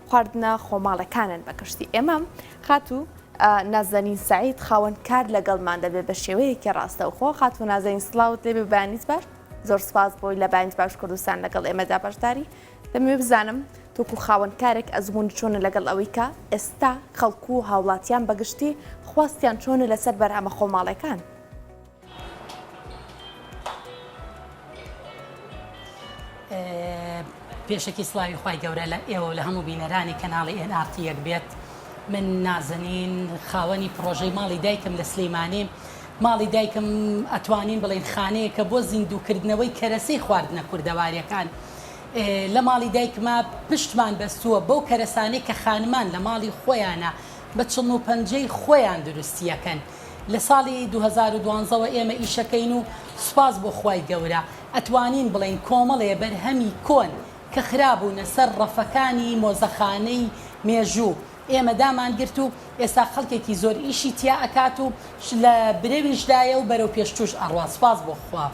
خواردنە خۆماڵەکانن بە کەشتی ئێمە خاتوو نازەنین سعید خاوەنکار لەگەڵمان دەبێت بە شێوەیەکی ڕاستەوخۆ. خاتوو نازەنین سڵاوت لێبێ بەیانیت باش، زۆر سپاس بۆی لە بەیانیت باش کوردستان لەگەڵ ئێمەدا بەشداری. دەمەوێت بزانم تۆکو خاوەنکارێک ئەزمون چۆنە لەگەڵ ئەوەی کە ئێستا خەڵکو و هاوڵاتیان بەگشتی خواستیان چۆنە لەسەر بەرهەمە خۆماڵەکان. پێشەکی سڵاوی خوای گەورە لە ئێوە لە هەموو بینەرانی کەناڵی NRT یەک بێت. من نازەنین خاوەنی پرۆژەی ماڵی دایکم لە سلەیمانیم. ماڵی دایکم ئەتوانین بڵێن خانەیە کە بۆ زیندووکردنەوەی کەرەسەی خواردنە کوردەواریەکان لە ماڵی دایکما پشتمان بەستووە بەو کەرەسانەی کە خانمان لە ماڵی خۆیانە بە چڵ و پەنجەی خۆیان دروستیەکەن. لە ساڵی 2012ەوە ئێمە ئیشەکەین و سوپاس بۆ خوای گەورە ئەتوانین بڵێن کۆمەڵێ بەرهەمی کۆن کە خراببوونە سەر ڕەفەکانی مۆزەخانەی مێژوو ئێمە دامان گرت و ئێستا خەڵکێکی زۆر ئیشی تیا ئەکات و لە برێویشدایە و بەرەو پێشتوش ئەڕوا. سوپاس بۆ خوا.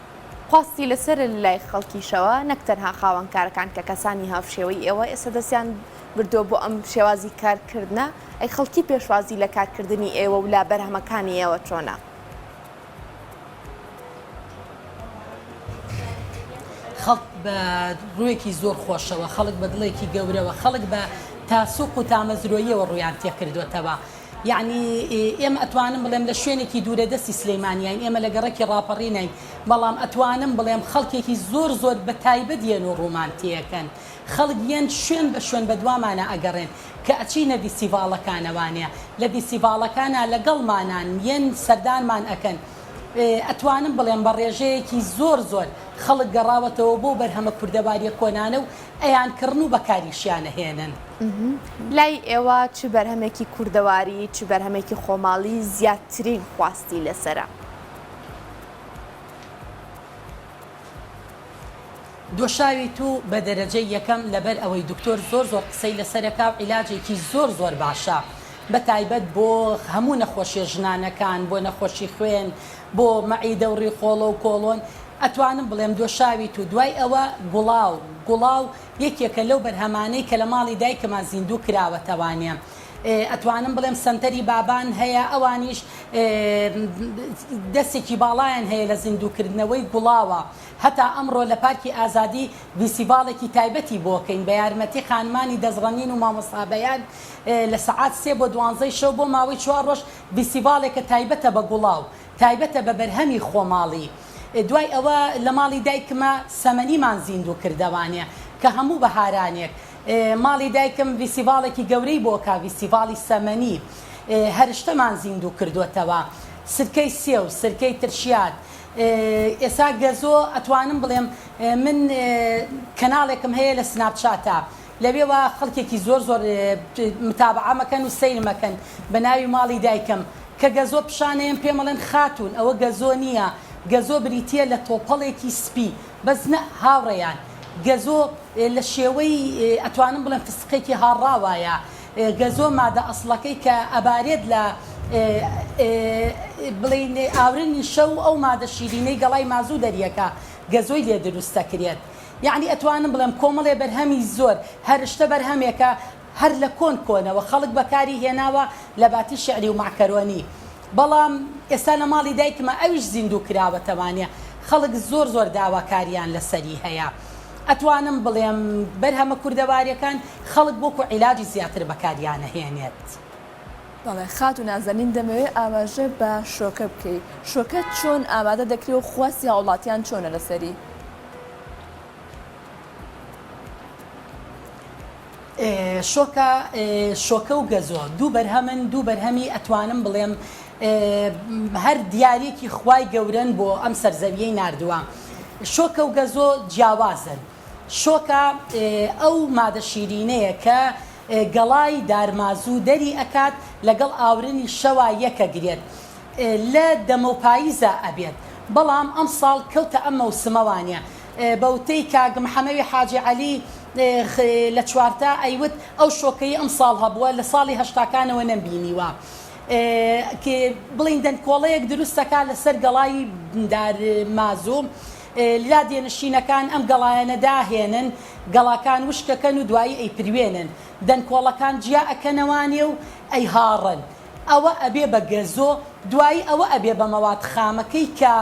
خواستی لەسەر لای خەڵکیشەوە نەکتەنها خاوەنکارەکان کە کەسانی هاوشێوەی ئێوە ئێستا دەستیان بردۆ بۆ ئەم شێوازی کارکردنە، ئەی خەڵکی پێشوازی لە کارکردنی ئێوە و لا بەرهەمەکانی ئێوە چۆنە؟ خەڵک بە ڕوویەکی زۆر خۆشەوە، خەڵک بە دڵێکی گەورەوە، خەڵک بە تاسوق و تامەزرۆیەوە ڕویان تێکردوێتەوە. یعنی ئێمە ئەتوانم بڵێم لە شوێنێکی دوورەدەستی سلەیمانیین، ئێمە لە گەڕێکی ڕاپەڕینین، بەڵام ئەتوانم بڵێم خەڵکێکی زۆر زۆر بە تایبەت یەن و ڕوومانتیەکەن. خەڵک یەن شوێن بە شوێن بە دوامانە ئەگەڕێن کە ئەچینە دیسیڤاڵەکانەوانەیە، لە دیسیڤاڵەکانە لەگەڵمانان یەن سەردانمان ئەکەن. ئەتوانم بڵێم بە ڕێژەیەکی زۆر زۆر خەڵک گەڕاوەتەوە بۆ بەرهەمە کوردەواریە کۆنانە و ئەیانکردن و بەکاریشیانە هێنن. لای ئێوە چ بەرهەمێکی کوردەواری چ بەرهەمێکی خۆماڵی زیاترین خواستی لەسرە؟ دۆشاوی تو بە دەرەجەی یەکەم لەبەر ئەوەی دکتۆر زۆر زۆر قسەی لەسەرەکە و عیلاجێکی زۆر زۆر باشە بە تایبەت بۆ هەموو نەخۆشیە ژنانەکان، بۆ نەخۆشی خوێن، بۆ مەعیدە و ڕیخۆڵە و کۆڵۆن. ئەتوانم بڵێم دۆشاوی تو دوای ئەوە گوڵاو یەکێکە لەو بەرهەمانەی کە لە ماڵی دایکەمان زیندوو کراوەتەوانێ. ئەتوانم بڵێم سەنتەری بابان هەیە، ئەوانیش دەستێکی باڵایان هەیە لە زیندووکردنەوەی گوڵاوە. هەتا ئەمڕۆ لە پارکی ئازادی ڤیسیڤاڵێکی تایبەتی بۆکەین بە یارمەتی خانمانی دەزڕەنین و مامۆستابەیان لە سەعات 3 بۆ 12 شەو بۆ ماوەی 4 ڕۆژ ڤیسیڤاڵێکە تایبەتە بە گوڵاو، تایبەتە بە بەرهەمی خۆماڵی. دوای ئەوە لە ماڵی دایکمە سەمەنیمان زیندوو کردەوانێ کە هەموو بەهارانێک ماڵی دایکم ڤیسیڤاڵێکی گەورەی بۆکە، ڤیسیڤاڵی سەمەنی هەرشتەمان زیندوو کردوێتەوە، سرکەی سێو، سرکەی ترشیات. ئێستا گەزۆ ئەتوانم بڵێم من کەناڵێکم هەیە لە سناپچاتە، لەوێوە خەڵکێکی زۆر زۆر متابعەمەکەن و سەیرمەکەن بە ناوی ماڵی دایکم کە گەزۆ پیشانەیەم پێمەڵێن خاتون ئەوە گەزۆ نییە، گەزۆ بریتە لە تۆپەڵێکی سپی بەس نە هاوڕێیان. گەزۆ لە شێوەی ئەتوانم بڵێم فسقێکی هاڕاوایە. گەزۆ مادە ئەسڵەکەی کە ئەبارێت لە بڵین ئاورنی شەو ئەو مادە شیرینەی گەڵای مازوو دەریەکە گەزۆی لێ دروستەکرێت. یعنی ئەتوانم بڵێم کۆمەڵێ بەرهەمی زۆر هەرشتە بەرهەمێکە هەر لە کۆنەوە خەڵک بەکاری هێناوە لە باتی شعری و ماکەرۆنی. بەڵام ئێستا لە ماڵی دایکمە ئەویش زیندوو کراوەتەوانێ، خەڵک زۆر زۆر داواکاریان لەسەری هەیە. ئەتوانم بڵێم بەرهەمە کوردەواریەکان خەڵک بۆکو عیلاجی زیاتر بەکاریانە هێنێت. بەڵێ خاتوو نازەنین دەمەوێت ئاماژە بە شۆکە بکەیت. شۆکە چۆن ئامادە دەکرێت و خواستی هاوڵاتیان چۆنە لەسەری؟ شۆکە و گەزۆ دوو بەرهەمن، دوو بەرهەمی ئەتوانم بڵێم هەر دیارێکی خوای گەورەن بۆ ئەم سەرزەویەی ناردووە. شۆکە و گەزۆ جیاوازن. شۆکە ئەو مادە شیرینەیە کە گەڵای دارمازوو دەری ئەکات لەگەڵ ئاورنی شەوا یەکە گرێت لە دەمە و پاییزە ئەبێت. بەڵام ئەم ساڵ کەوتە ئەم مەوسمەوانە بەوتەی کاگم حەمەوی حاجی عەلی لە چوارتە ئەیوت ئەو شۆکەی ئەم ساڵ هەبووە لە ساڵی هەشتاکانەوە نەمبینیوە. بڵین دەنکۆڵەیەک دروستەکە لەسەر گەڵای دارمازوو لا دێنشینەکان ئەم گەڵایەنە داهێنن گەڵاکان وشکەکەن و دوایی ئەی پروێنن دەنکۆڵەکان جیا ئەکەنەوانێ و ئەی هاڕن ئەوە ئەبێ بە گەزۆ دوایی ئەوە ئەبێ بە مەواد خامەکەی کە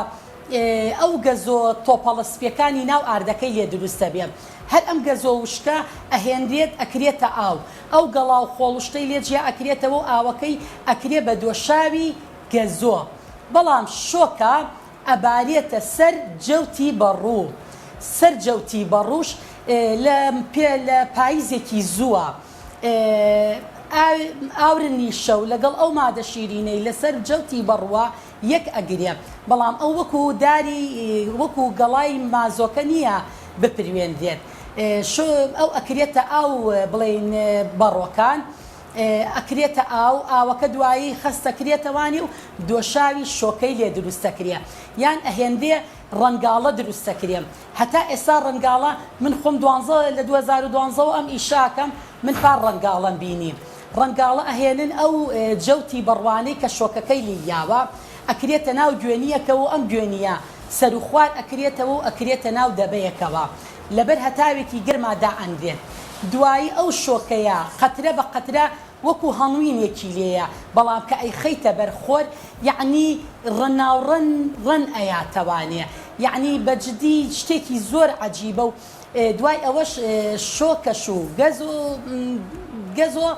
ئەو گەزۆ تۆپەڵەسپیەکانی ناو ئاردەکەی لێ دروستە بێ هەر ئەم گەزۆ وشکە ئەهێنرێت ئەکرێتە ئەو گەڵاو خۆڵشتەی لێ جیا ئەکرێتەوە ئاوەکەی ئەکرێ بە دۆشاوی گەزۆ بەڵام شۆکە ئەبارێتە سەر جەوتی بەڕوو سەر جەوتی بەڕوش لە پاییزێکی زووە ئاورنی شەو لەگەڵ ئەو مادە شیرینەی لەسەر جەوتی بەڕوە یەک ئەگرێ بەڵام ئەو وەکو داری وەکو گەڵای مازۆکە نییە بپروێندێت ئەو ئەکرێتە ئاو بڵێن بەڕۆکان ئەکرێتە ئاوەکە دوایی خستەکرێتەوانی و دۆشاوی شۆکەی لێ دروستەکرێ یان ئەهێندێ ڕەنگاڵە دروستەکرێم هەتا ئێستا ڕەنگاڵە من خۆم لە 2012 ئەم ئیشاکەم من پار ڕەنگاڵەم بینیم ڕەنگاڵە ئەهێنن ئەو جەوتی بەڕوانەی کە شۆکەکەی لیاوە ئەکرێتە ناو گوێنیەکەەوە ئەم گوێنیە سەرخوار ئەکرێتەوە و ئەکرێتە ناو دەبەیەکەوە لەبەر هەتاوێکی گەرمادا ئەندێن دوایی ئەو شۆکەیە قەترە بە قەترە وەکو هەڵوینێکی لێیە بەڵام کە ئەی خەیتە بەرخۆر یعنی ڕەن ئەیاتەوانێ یعنی بەجددی شتێکی زۆر عەجیبە و دوای ئەوەش شۆکەش و گەزۆ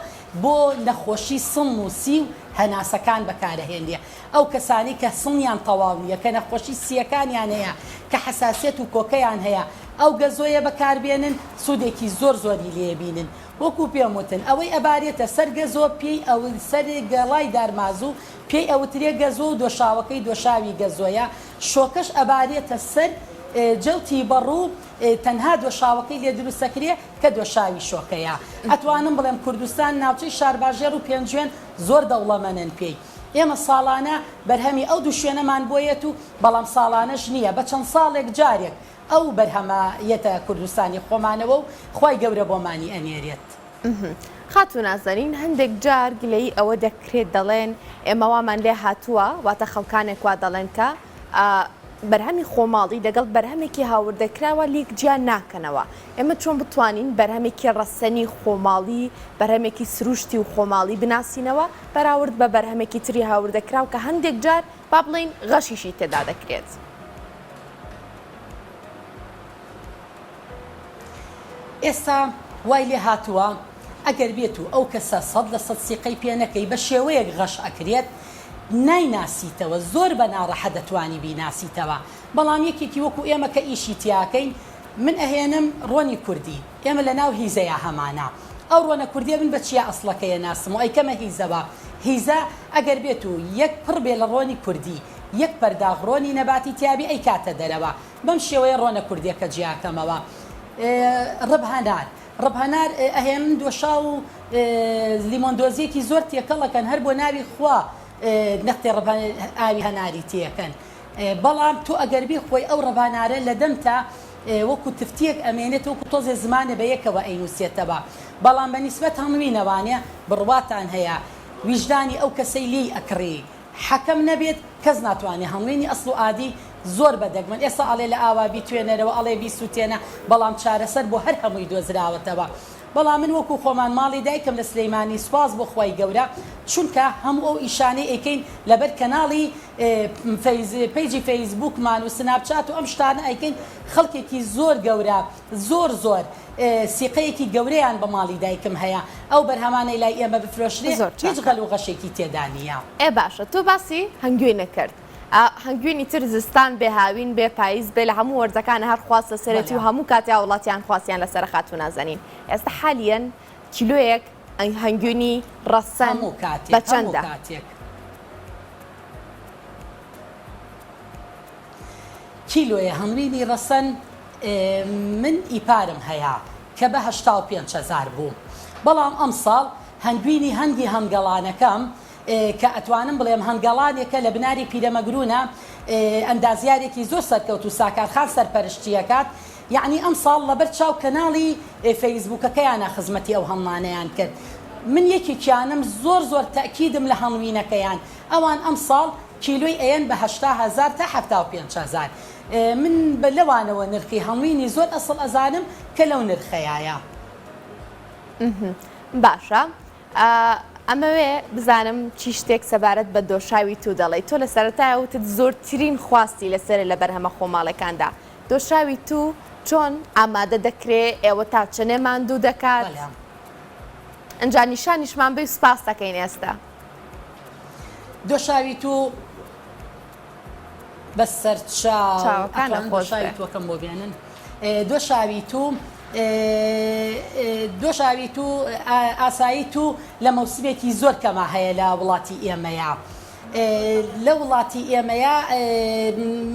بۆ نەخۆشی سڵ و سی و هەناسەکان بەکارەهێنێ ئەو کەسانی کە سڵیان تەواو نیە کە نەخۆشی سیەکانیان هەیە کە حەساسیەت و کۆکەیان هەیە ئەو گەزۆیە بەکاربێنن سوودێکی زۆری لێبینن وەکو پێم وتن ئەوەی ئەبارێتە سەر گەزۆ پێی ئەو سەر گەڵای دارمازوو پێی ئەوترێ گەزۆ و دۆشاوەکەی دۆشاوی گەزۆیە شۆکەش ئەبارێتە سەر جەوتی بەڕوو تەنها دۆشاوەکەی لێ دروستەکرێ کە دۆشاوی شۆکەیە ئەتوانم بڵێم کوردستان ناوچەی شارباژێر و پێنجوێن زۆر دەوڵەمەنن پێی ئێمە ساڵانە بەرهەمی ئەو دوو شوێنەمان بۆیەت و بەڵام ساڵانەش نییە بە چەند ساڵێک جارێک ئەو بەرهەمایەتە کوردستانی خۆمانەوە و خی گەورە بۆمانی ئەنێرێت خاتون نازەنین هەندێک جار گلەی ئەوە دەکرێت دەڵێن ئێمەوامان لێ هاتووە واتە خەڵکانێک وا دەڵێن کە بەرهەمی خۆماڵی دەگەڵ بەرهەمێکی هاوردەکراوە لیک جیان ناکەنەوە ئێمە چۆن بتوانین بەرهەمێکی ڕەسەنی خۆماڵی بەرهەمێکی سروشتی و خۆماڵی بناسینەوە بەراورد بە بەرهەمێکی تری هاوردەکراو کە هەندێک جار با بڵین غەشیشی تێدا دەکرێت. ئێستا وای لێ هاتووە ئەگەر بێت و ئەو کەسە 100% سیقەی پێ نەکەی بە شێوەیەک غەش ئەکرێت نایناسیتەوە زۆر بە ناڕەحە دەتوانی بیناسیتەوە بەڵام یەکێکی وەکو ئێمە کە ئیشی تیاکەین من ئەهێنم ڕۆنی کوردی ئێمە لە ناو هیزەیە هەمانە ئەو ڕۆنە کوردیە من بە چیا ئەسڵەکەیە ناسم و ئەیکەمە هیزەوە هیزە ئەگەر بێت و یەک پڕ بێ لە ڕۆنی کوردی یەک پەرداغ ڕۆنی نەباتی تیابی ئەی کاتە دەرەوە بەم شێوەیە ڕۆنە کوردیەکە جیاکەمەوە ڕبهەنار ئەهێن دۆشا و لیمۆندۆزیەکی زۆر تێکەڵەکەن هەر بۆ ناوی خوا نەختی ئاوی هەناری تێەکەن بەڵام تۆ ئەگەربی خۆی ئەو ڕەبانارە لە دەمتا وەکو تفتیەک ئەمێنێت وەکو تۆزێ زمانە بە یەکەوە ئەینوسێتەوە بەڵام بە نیسبەت هەمووینەوانێ بڕواتان هەیە ویژدانی ئەو کەسەی لی ئەکڕی حەکەم نەبێت کەس ناتوانێت هەمووینی ئەسڵ و ئادی زۆر بەدەگمن ئێستا ئەڵێ لە ئاوا بیتوێنەرەوە ئەڵێ بیسووتێنە بەڵام چارەسەر بۆ هەر هەمووی دۆزراوەتەوە بەڵام من وەکو خۆمان ماڵی دایکم لە سلەیمانی سوپاس بۆ خۆی گەورە چونکە هەموو ئەو ئیشانەی ئەیکەین لەبەر کەناڵی پیجی فەیسبووکمان و سناپچات و ئەم شتانە ئەیکەین خەڵکێکی زۆر گەورە زۆر سیقەیەکی گەورەیان بە ماڵی دایکم هەیە ئەو بەرهەمانەی لای ئێمە بفرۆشرێ هیچ غەل و غەشێکی تێدا نییە. باشە تۆ باسی هەنگوێنە کرد. هەنگوێنی تر زستان بێ هاوین بێ پاییز بێ لە هەموو وەرزەکان هەر خواستە سەرەتی و هەموو کاتی وڵاتیان خواستیان لەسەر خاتون نازەنین ئێستا حالیەن کیلۆیەک هەنگوێنی ڕەسەن بە چەندە؟ کیلۆیە هەمرینی ڕەسەن من ئیپارم هەیە کە بە 85,000 بوو بەڵام ئەم ساڵ هەنگوێنی هەنگی هەنگەڵانەکەم کە ئەتوانم بڵێم هەنگەڵانێکە لە بناری پیرەمەگرونە ئەندازیارێکی زۆر سەرکەوت و ساکارخان سەرپەرشتیەکات یعنی ئەم ساڵ لەبەر چاو کەناڵی فەیسبووکەکەیانە خزمەتی ئەو هەڵمانەیان کرد من یەکێکیانم زۆر تەکیدم لە هەڵوینەکەیان ئەوان ئەم ساڵ کیلۆی ئەیەن بە 80,000 تا 75,000 من لەوانەوە نرخی هەمووینی زۆر ئەسڵ ئەزانم کە لەو نرخەیە. باشە ئەمەوێ بزانم چی شتێک سەبارەت بە دۆشاوی تو دەڵێ تۆ لە سەرەتایە وتت زۆرترین خواستی لەسەر لە بەرهەمە خۆماڵەکاندا دۆشاوی تو چۆن ئامادە دەکرێت ئێوە تا چنێ ماندوو دەکات ئەنجا نیشانیشمان بێ سپاس دەکەین ئێستا دۆشاوی تو بە چاوەکانە خۆشاوی تۆکەم بۆ بێنن دۆشاوی تو ئاسایی تو لە مەوسمێکی زۆر کەما هەیە لە وڵاتی ئێمەیە لە وڵاتی ئێمەیە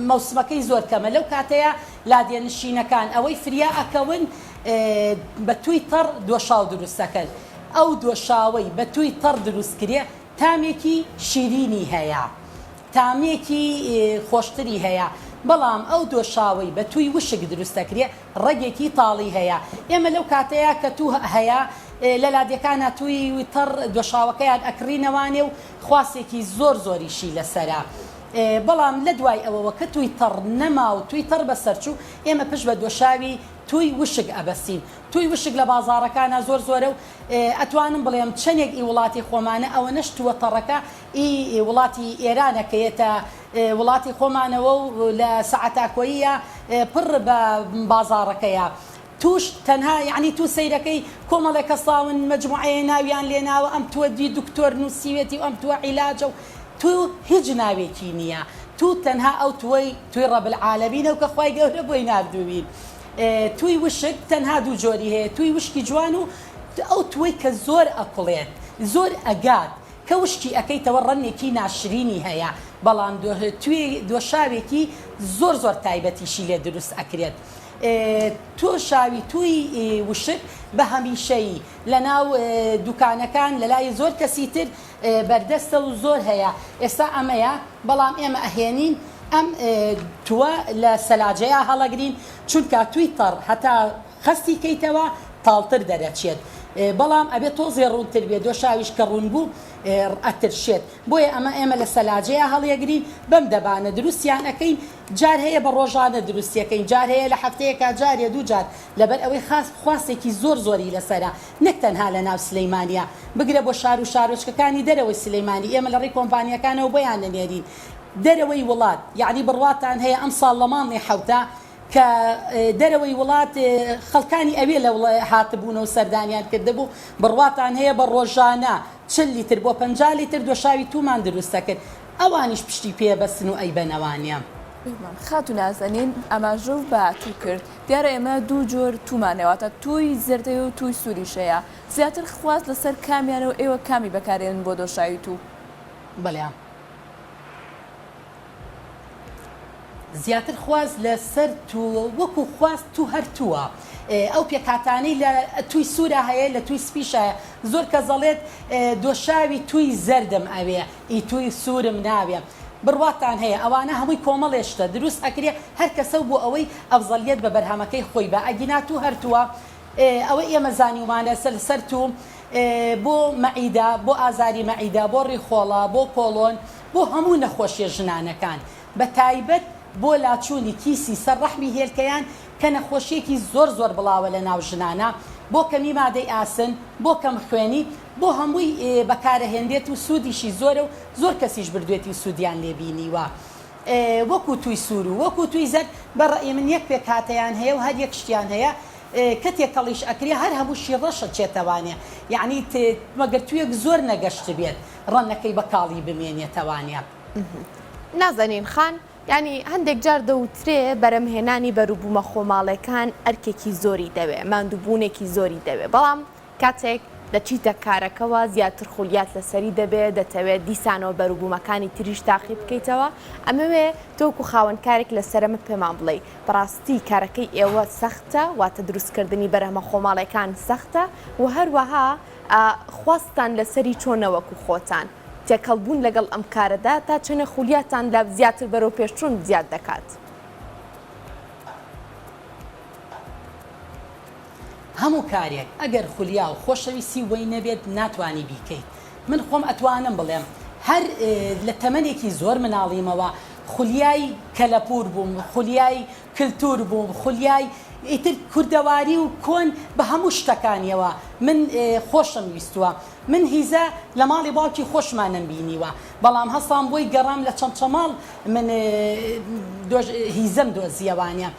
مەوسمەکەی زۆر کەمە لەو کاتەیە لادێنشینەکان ئەوەی فریا ئەکەون بە توی تەڕ دۆشاو دروستەکەن ئەو دۆشاوەی بە توی تەڕ دروستکرێ تامێکی شیرینی هەیە تامێکی خۆشتری هەیە بەڵام ئەو دۆشاوەی بە توی وشک دروستەکرێ ڕێگێکی تاڵی هەیە ئێمە لەو کاتەیە کە تو هەیە لە لادەکانە توی تەڕ دۆشاوەکەیان ئەکڕینەوانێ و خواسێکی زۆر زۆریشی لەسەرە بەڵام لە دوای ئەوەوە کە توی تەڕ نەما و توی تەڕ بەسەرچوو ئێمە پشت بە دۆشاوی توی وشک ئەبەستین توی وشک لە بازاڕەکانە زۆر زۆرە و ئەتوانم بڵێم چەندێک ئی وڵاتی خۆمانە ئەوە نەشتووە تەڕەکە ئی وڵاتی ئێرانەکەیێتە وڵاتی خۆمانەوە و لە سەعەتاکۆیە پڕ بە بازاڕەکەیە توش تەنها یعنی تو سەیرەکەی کۆمەڵێک کەساون مەجموعەیە ناویان لێناوە ئەم تووە دوی دکتۆر نووسیوێتی و ئەم تووە عیلاجە و تو هیچ ناوێکی نییە تو تەنها ئەو توی ڕەبالعالەمینە و کە خوای گەورە بۆی ناردووین توی وشک تەنها دوو جۆری هەیە توی وشکی جوان و ئەو توی کە زۆر ئەکڵێت زۆر ئەگات کە وشکی ئەەکەیتەوە ڕەنێکی ناشرینی هەیە بەڵام توی دۆشاوێکی زۆر زۆر تایبەتیشی لێ دروست ئەکرێت تۆ شاوی توی وشک بە هەمیشەیی لە ناو دوکانەکان لە لای زۆر کەسی تر بەردەستە و زۆر هەیە ئێستا ئەمەیە بەڵام ئێمە ئەهێنین ئەم تووە لە سەلاجەیە هەڵەگرین چونکە توی تەڕ هەتا خەستی کەیتەوە تاڵتر دەرەچێت بەڵام ئەبێت تۆزێ ڕوونتر بێت دۆشاویش کە ڕوون بوو ئەترشێت بۆیە ئەمە لە سەلاجەیە هەڵیەگرین بەم دەبانە دروستیان ئەەکەین جار هەیە بە ڕۆژانە دروستیەکەین جار هەیە لە هەفتەیەکە جارێ دوو جار لەبەر ئەوەی خواستێکی زۆر زۆری لەسەرە نەک تەنها لە ناو سلەیمانیە بگرە بۆ شار و شارۆچکەکانی دەرەوەی سلەیمانی ئێمە لە ڕێی کۆمپانیەکانەوە بۆیان نەنێرین دەرەوەی وڵات یعنی بڕواتان هەیە ئەم ساڵ لە ماڵی حەوتە کە دەرەوەی وڵات خەڵکانی ئەوێ لە هاتبوون و سەردانیان کردبوو بڕواتان هەیە بە ڕۆژانە 40 لیتر بۆ 50 لیتر دۆشاوی تومان دروستە کرد ئەوانیش پشتی پێبەستن و ئەی بەنەوانیە خاتو نازەنین ئەماژۆ بەهاتوو کرد دیارە ئێمە دوو جۆر تومانەوەتە توی زردەی و توی سووریشەیە زیاتر خواست لەسەر کامیانەوە ئێوە کامی بەکارێنن بۆ دۆشاوی تو بەڵێ زیاتر خواست لەسەر تو وەکو خواست تو هەرتووە ئەو پێکاتانەی لە توی سوورە هەیە لە توی سپیشە زۆر کە زەڵێت دۆشاوی توی زەردم ئەوێ ئی توی سوورم ناوێ بڕواتان هەیە ئەوانە هەمووی کۆمەڵێشتە دروست ئەکرێ هەر کەسە بۆ ئەوەی ئەفزەلیەت بە بەرهەمەکەی خۆی بە ئەگینا تو هەرتووە ئەوەی ئێمە زانیومانە سەر تو بۆ مەعیدا بۆ ئازاری مەعیدا بۆ ڕیخۆڵە بۆ کۆڵۆن بۆ هەموو نەخۆشیە ژنانەکان بە تایبەت بۆ لاچوونی کیسی سەرڕەحمی هێلکەیان کە نەخۆشیەکی زۆر زۆر بڵاوە لە ناو ژنانە بۆ کەمی مادەی ئاسن بۆ کەم خوێنی بۆ هەمووی بەکارەهێنرێت و سوودیشی زۆرە و زۆر کەسیش بردوێتی سوودیان لێبینیوە وەکو توی سوور و وەکو توی زەر بەڕێی من یەک پێکاتەیان هەیە و هەر یەک شتیان هەیە کە تێکەڵیش ئەکرێ هەر هەمووشی ڕەشە چێتەوانێ یعنی مەگەر تویەک زۆر نەگەشت بێت ڕەنەکەی بە کاڵی بمێنێتەوانە نازەنین خان ینی هەندێک جار دەوترێ بەرەمهێنانی بەروبوومە خۆماڵەکان ئەرکێکی زۆری دەوێ ماندووبوونێکی زۆری دەوێ بەڵام کاتێک دەچیتە کارەکەەوە زیاتر خولیات لەسەری دەبێت دەتەوێت دیسانەوە بەروبوومەکانی تریش تاقی بکەیتەوە ئەمەوێ تۆکو خاوەنکارێک لەسەرمت پێمان بڵێ بەڕاستی کارەکەی ئێوە سەختە واتە دروستکردنی بەرهەمە خۆماڵەکان سەختە و هەروەها خواستان لەسەری چۆنەوەکو خۆتان تێکەڵبوون لەگەڵ ئەم کارەدا تا چەنە خولیاتان لە زیاتر بەرەو پێشچوون زیاد دەکات هەموو کارێک ئەگەر خولیا و خۆشەویستی وەی نەبێت ناتوانانی بیکەیت من خۆم ئەتوانم بڵێم هەر لە تەمەنێکی زۆر مناڵیمەوە خولیای کەلەپور بووم، خولیای کللتور بووم، خولیای ئیتر کوردەواری و کۆن بە هەموو شتەکانیەوە من خۆشم ویستووە. من هیزە لە ماڵی باوکی خۆشمانم بینیوە، بەڵام هەستان بۆی گەڕام لە چەمچەماڵ من هیزەم دۆزیەوانە.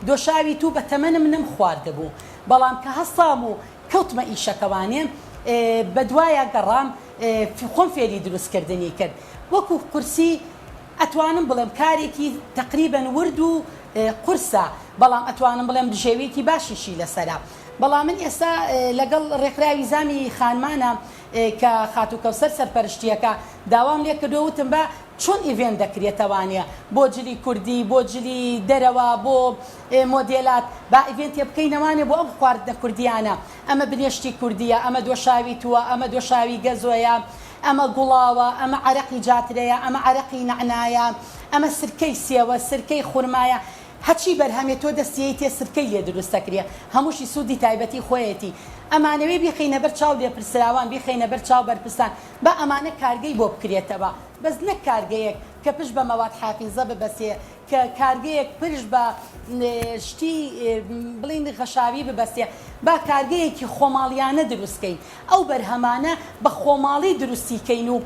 دۆشاوی تو بە تەمەنم نم خواردەبوو، بەڵام کە هەستام و کەوتمە ئیشەکەوانێ بە دوایە گەڕام خۆم فێری دروستکردنی کرد. وەکو قورسی ئەتوانم بڵێم کارێکی تقریبەن ورد و قورسە، بەڵام ئەتوانم بڵێم دژێوێکی باشیشی لەسەرا. بەڵام من ئێستا لەگەڵ ڕێکخراوی زامی خانمانە کە خاتو کەوسەر سەرپەرشتیەکە داوام لێ کردووتم بە چۆن ئیڤێن دەکرێتەوانە بۆ جلی کوردی، بۆ جلی دەرەوە، بۆ مۆدێلات با ئیڤێن تێ بکەینەوانێ بۆ ئەم خواردنە کوردیانە. ئەمە بنێشتی کوردیە، ئەمە دۆشاوی تووە، ئەمە دۆشاوی گەزۆیە، ئەمە گوڵاوە، ئەمە عەرەقی جاترەیە، ئەمە عەرەقی نەعنایە، ئەمە سرکەی سێوە، سرکەی خورمایە. هەچی بەرهەمێت تۆ دەستیەی تێ سرکەی لێ دروستەکرێ، هەمووشی سوودی تایبەتی خۆیەتی. ئەمانەوەی بیخینە بەر چاو لێپرسراوان، بیخینە بەر چاو بەرپرسان، بە ئەمانە کارگەی بۆ بکرێتەوە، بەس نەک کارگەیەک کە پشت بە مەواد حافیزە ببەسێ، کە کارگەیەک پشت بە شتی بڵین خەشاوی ببەسێ، با کارگەیەکی خۆماڵیانە دروستکەین. ئەو بەرهەمانە بە خۆماڵی دروستیکەین و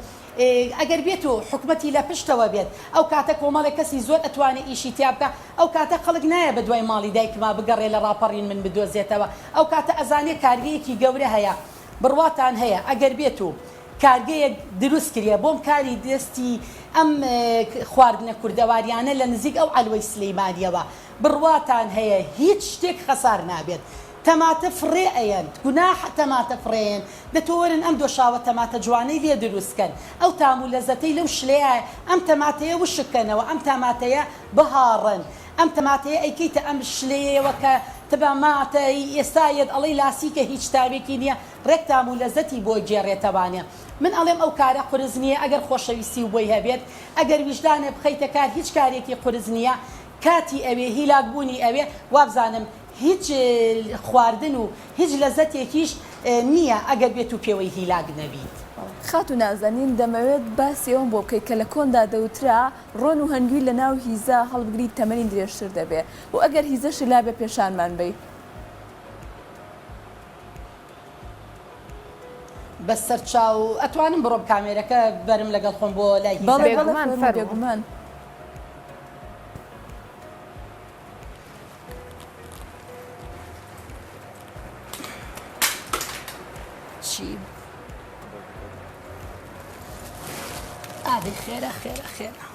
ئەگەر بێت و حکومەتی لە پشتەوە بێت، ئەو کاتە کۆمەڵێک کەسی زۆر ئەتوانێت ئیشی تیا بکە، ئەو کاتە خەڵک نایە بە دوای ماڵی دایکما بگەڕێ لە ڕاپەڕین من بدۆزێتەوە، ئەو کاتە ئەزانێ کارگەیەکی گەورە هەیە، بڕواتان هەیە. ئەگەر بێت و کارگەیەک دروست کردێ بۆم کاری دەستی ئەم خواردنە کوردەواریانە لە نزیک ئەو عەلوەی سلەیمانیەوە بڕواتان هەیە هیچ شتێک خەسار نابێت. تەماتە فڕێ ئەیەن، گوناح تەماتە فڕێن، دەتۆوەرن ئەم دۆشاوە تەماتە جوانەی لێ دروستکەن، ئەو تام و لەزەتەی لەو شلەیە ئەم تەماتەیە وشکەنەوە، ئەم تەماتەیە بهاڕن، ئەم تەماتەیە ئەیکەیتە ئەم شلەیەوە کە تەباماتە ئێستایەت ئەڵەی لاسیکە هیچ تابێکی نییە، ڕێک تام و لەزەتی بۆ گێڕێتەوانێ. من ئەڵێم ئەو کارە قورس نییە، ئەگەر خۆشەویستی و بۆی هەبێت، ئەگەر ویژدانە بخەیتە کار هیچ کارێکی قورس نییە، کاتی ئەوێ هیلاکبوونی ئەوێ وابزانم هیچ خواردن و هیچ لەزەتێکیش نییە ئەگەر بێت و پێوەی هیلاک نەبیت. خاتو نازانین دەمەوێت باسی ئەوم بۆ بکەیت کە لە کۆندا دەوترا ڕۆن و هەنگوی لە ناو هیزە هەڵبگریت تەمەنی درێژتر دەبێت و ئەگەر هیزەشی لا بە پێشانمان بی بەسەر چاو ئەتوانم بڕۆم کامێرەکە بەرم لەگەڵ خۆم بۆ لای بێگومان چی؟ ئادی خێرە خێرە خێرە.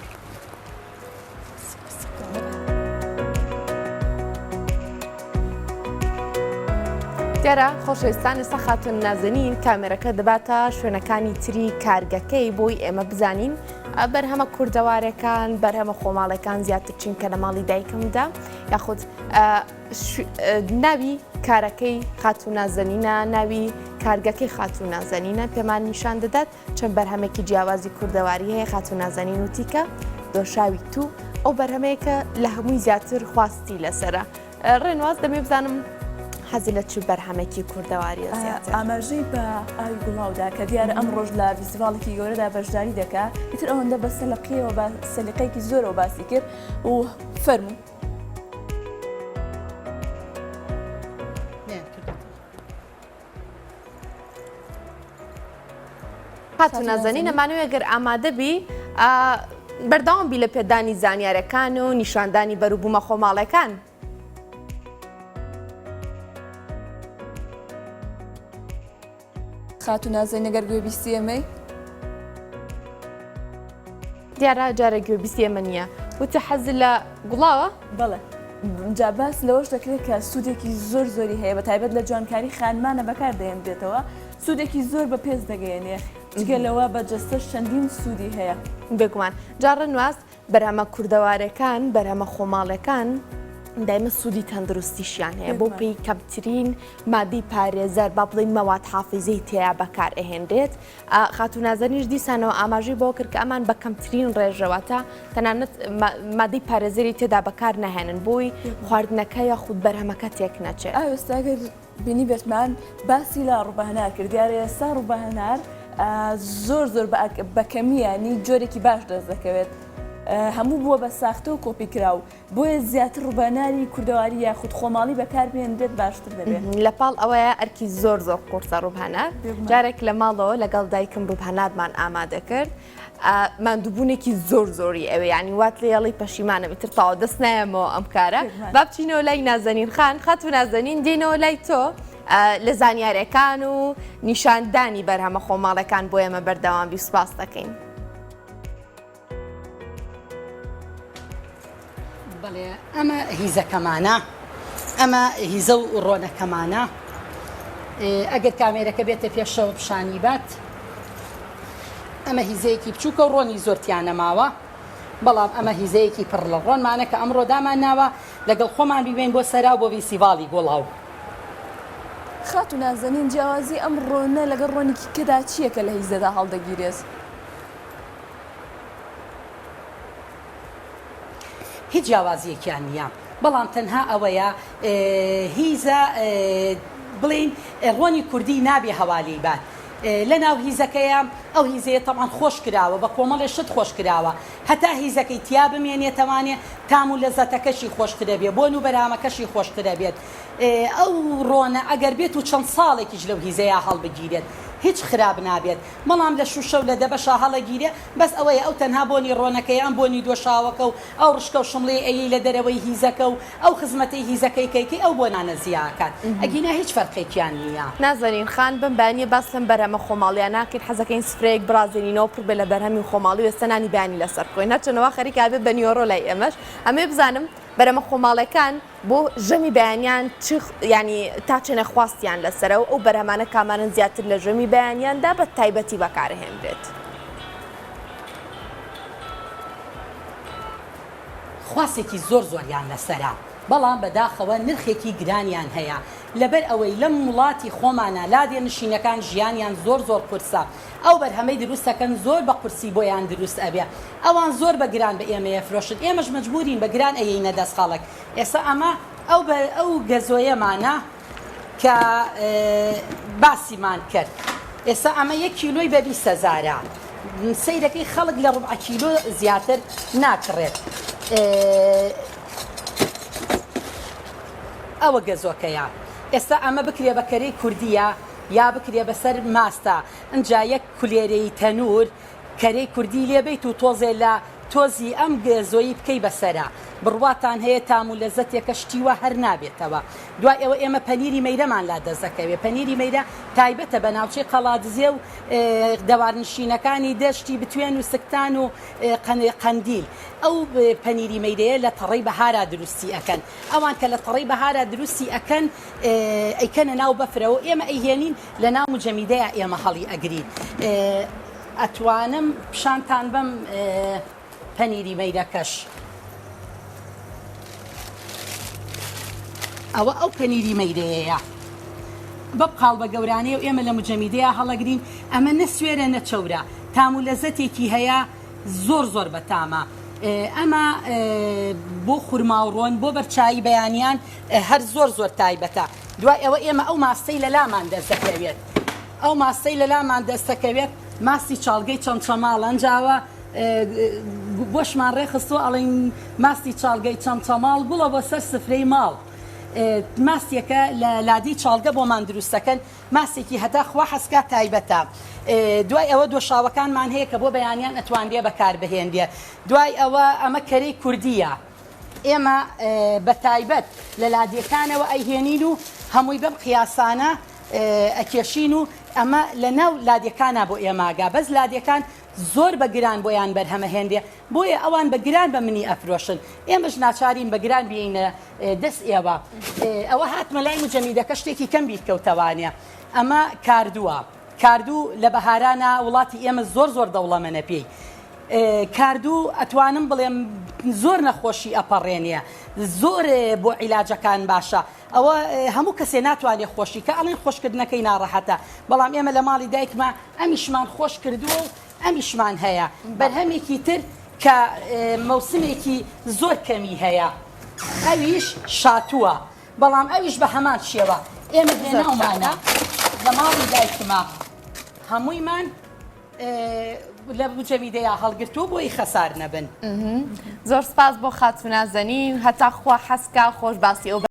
دیارە خۆشەویستان ئێستا خاتون نازەنین کامێرەکە دەباتە شوێنەکانی تری کارگەکەی بۆی ئێمە بزانین بەرهەمە کوردەوارەکان، بەرهەمە خۆماڵەکان زیاتر چین کە لە ماڵی دایکمدا، یاخود ناوی کارەکەی خاتون نازەنینە، ناوی کارگەکەی خاتون نازەنینە پێمان نیشان دەدات چەند بەرهەمێکی جیاوازی کوردەواری هەیە. خاتون نازەنین وتیکە دۆشاوی تو ئەو بەرهەمەیەکە لە هەمووی زیاتر خواستی لەسرە. ڕێنواز دەمێ بزانم حەزی لە چ بەرهەمێکی کوردەواریە زیاتر؟ ئاماژەی بە ئاوی گوڵاودا کە دیارە ئەم ڕۆژ لە فیستیڤاڵێکی گەورەدا بەشداری دەکات، ئیتر ئەوەندە بە سەلقیەوە بە سەلیقەیەکی زۆرەوە باسی کرد و فەرموو. خاتون نازەنین ئەمانەوێت ئەگەر ئامادە بی بەردەوام بی لە پێدانی زانیاریەکان و نیشاندانی بەرووبوومە خۆماڵەکان. خاتون نازەنین ئەگەر گوێبیستی ئێمەی دیارە جارە گوێبیستی ئێمە نییە، وتە حەزی لە گوڵاوە؟ بەڵێ جا باس لەوەش دەکرێت کە سوودێکی زۆر زۆری هەیە، بە تایبەت لە جوانکاری خانمانە بەکار دەهێنرێتەوە، سوودێکی زۆر بە پێز دەگەیەنێ، جگە لەوە بە جەستەش چەندین سوودی هەیە. بێگومان جارە نواز بەرهەمە کوردەوارەکان، بەرهەمە خۆماڵەکان دایمە سوودی تەندروستیشیان هەیە بۆ پێی کەمترین مادەی پارێزەر با بڵین مەواد حافیزەی تێیا بەکار ئەهێنرێت. خاتون نازەنیش دیسانەوە ئاماژەی بۆ کرد کە ئەمان بە کەمترین ڕێژەوەتە تەنانەت مادەی پارێزەری تێدا بەکار نەهێنن بۆی خواردنەکە یاخود بەرهەمەکە تێک نەچێت. ئێستاگەر بینی بێتمان باسی لە ڕووبەهەنار کرد، دیارە ئێستا ڕووبەهەنار زۆر زۆر بە کەمیانی جۆرێکی باش دەست دەکەوێت. هەموو بووە بە ساختە و کۆپیکراو بۆیە زیاتر ڕوبەناری کوردەواری یاخود خۆماڵی بەکاربێنرێت باشتر دەبێت لە پاڵ ئەوەیە ئەرکی زۆر قورسە ڕووبهەنات جارێک لە ماڵەوە لەگەڵ دایکم ڕووبهەناتمان ئامادە کرد ماندووبوونێکی زۆری ئەوێ ینی وات لە یاڵی پەشیمانە میتر تاوا دەست نایەمەوە ئەم کارە با بچینەوە لای نازەنین خان خەت و نازەنین دێنەوە لای تۆ لە زانیاریەکان و نیشاندانی بەرهەمە خۆماڵەکان بۆ ئێمە بەردەوامی سوپاس دەکەین. بەڵێ ئەمە هیزەکەمانە ئەمە هیزە و ڕۆنەکەمانە ئەگەر کامێرەکە بێتە پێشەوە پیشانی بات ئەمە هیزەیەکی بچووکە و ڕۆنی زۆرتیان نەماوە بەڵام ئەمە هیزەیەکی پڕ لە ڕۆنمانە کە ئەمڕۆ دامان ناوە لەگەڵ خۆمان بیبین بۆ سەرا بۆ فیسیڤاڵی گۆڵاو. خات و نازەنین جیاوازی ئەم ڕۆنە لەگەڵ ڕۆنێکی کەدا چییە کە لە هیزەدا هەڵدەگیرێت؟ هیچ جیاوازیەکیان نییە بەڵام تەنها ئەوەیە هیزە بڵین ڕۆنی کوردی نابێ هەوالی بات لە ناو هیزەکەیە ئەو هیزەیە تەمان خۆش کراوە بە کۆمەڵێ شت خۆش کراوە هەتا هیزەکەی تیا بمێنێتەوانێ تام و لەزەتەکەشی خۆشترە بێت بۆن و بەرامەکەشی خۆشترە بێت ئەو ڕۆنە ئەگەر بێت و چەند ساڵێکیش لەو هیزەیە هەڵبگیرێت هیچ خراپ نابێت بەڵام لە شوشە و لە دەبەشە هەڵەگیرێ بەس ئەوەیە ئەو تەنها بۆنی ڕۆنەکەی ئەم بۆنی دۆشاوەکە و ئەو ڕشکە و شمڵی ئەی لە دەرەوەی هیزەکە و ئەو خزمەتی هیزەکەی کەیکی ئەو بۆ نانە زیاکات ئەگینا هیچ فەرقێکیان نییە. نازەنین خان بمبانی باس لەم بەرەمە خۆماڵیان ناکەین حەزەکەین سفرەیەک برازێنینەوە پڕ بێ لە بەرهەمی خۆماڵی وێستەنانی بانی لەسەر بکۆین نەچەنەوە خەریکا بێت بە نیۆڕۆ لای ئێمەش ئەمێ بزانم بەرەمە خۆماڵەکان بۆ ژەمی بەیانیان ینی تا چێنە خواستیان لەسەرەوە ئەو بەرهەمانە کامانن زیاتر لە ژەمی بەیانیاندا بە تایبەتی بەکارهێنرێت. خواستێکی زۆریان لەسەرا بەڵام بەداخەوە نرخێکی گرانیان هەیە لەبەر ئەوەی لەم وڵاتی خۆمانە لادێ نشینەکان ژیانیان زۆر قورسە ئەو بەرهەمەی دروستەکەن زۆر بە قورسی بۆیان دروست ئەبێ ئەوان زۆر بە گران بە ئێمە فرۆشن ئێمەش مەجبورین بە گران ئەیینە دەست خەڵک ئێستا ئەمە ئەو گەزۆیەمانە کە باسیمان کرد ئێستا ئەمە 1 کیلۆی بە 20,000 سەیرەکەی خەڵک لە ڕوبع کیلۆ زیاتر ناکڕێت ئەوە گەزۆکەیە ئێستا ئەمە بکرێ بە کەرەی کوردیە یا بکرێ بەسەر ماستە ئەجا 1 کولێرەی تەنور کەرەی کوردی لێبیت و تۆزێ لە تۆزی ئەم گەزۆیی بکەی بەسەرە بڕواتان هەیە تام و لەزەتێکە شتیوە هەر نابێتەوە دوای ئەوە ئێمە پەنیری مەیرەمان لا دەزەکەوێت پەنیری مەیرە تایبەتە بە ناوچەی قەڵاتزیێ و دەوارنشینەکانی دەشتی بتوێن و سکتان و قەندیل ئەو پەنیری مەیرەیە لە تەڕی بەهارا دروستی ئەکەن ئەوان کە لە تەڕی بەهارا دروستی ئەکەن ئەیکەنە ناو بەفرەوە ئێمە ئەیهێنین لە ناو مجەمیدەیە ئێمە هەڵی ئەگرین ئەتوانم پیشانتان بەم پەنیری مەیرەکەش ئەوە ئەو پەنیری مەیرەیە بە بقاڵ بە گەورانەیە و ئێمە لە مجەمیدەیە هەڵەگرین ئەمە نەسوێرە نەچەورە تام و لەزەتێکی هەیە زۆر بەتامە ئەمە بۆ خورماوڕۆن بۆ بەرچایی بەیانیان هەر زۆر تایبەتە دوای ئەوە ئێمە ئەو ماستەی لە لامان دەستەکەوێت ئەو ماستەی لە لامان دەستەکەوێت ماستی چاڵگەی چەند چەماڵ ئەنجاوە بۆشمان ڕێخستۆ ئەڵین ماستی چاڵگەی چەند چەماڵ گوڵە بۆ سەر سفرەی ماڵ ماستێکە لە لادی چاڵگە بۆمان دروستەکەن ماستێکی هەتا خوا حەسکا تایبەتە دوای ئەوە دۆشاوەکانمان هەیە کە بۆ بەیانیان ئەتوانرێ بەکاربهێنرێ دوای ئەوە ئەمە کەرەی کوردیە ئێمە بە تایبەت لە لادیەکانەوە ئەیهێنین و هەمووی بەم قیاسانە ئەکێشین و ئەمە لە ناو لادیەکانە بۆ ئێماگا بەس لادیەکان زۆر بە گران بۆیان بەرهەمە هێندێ بۆیە ئەوان بە گران بە منی ئەفرۆشن ئێمەش ناچارین بە گران بینە دەست ئێوە ئەوە هاتمە لای مجەمیدەکە شتێکی کەم بیرکەوتەوانێ ئەمە کاردوو لە بەهارانە وڵاتی ئێمە زۆر دەوڵەمەنە پێی کاردوو ئەتوانم بڵێم زۆر نەخۆشی ئەپەڕێنێ زۆر بۆ عیلاجەکان باشە ئەوە هەموو کەسێ ناتوانێت خۆشی کە ئەڵێن خۆشکردنەکەی ناڕەحەتە بەڵام ئێمە لە ماڵی دایکمە ئەمیشمان خۆش کردووە و ئەمیشمان هەیە بەرهەمێکی تر کە مەوسمێکی زۆر کەمی هەیە ئەویش شاتووە بەڵام ئەویش بە هەمان شێوە ئێمە هێناومانە لە ماڵی دایکمە هەموویمان لە بجەمیدەیە هەڵگرتووە بۆی خەسار نەبن. زۆر سپاس بۆ خاتونازەنین هەتا خوا حەسکا خۆش باسی ئەو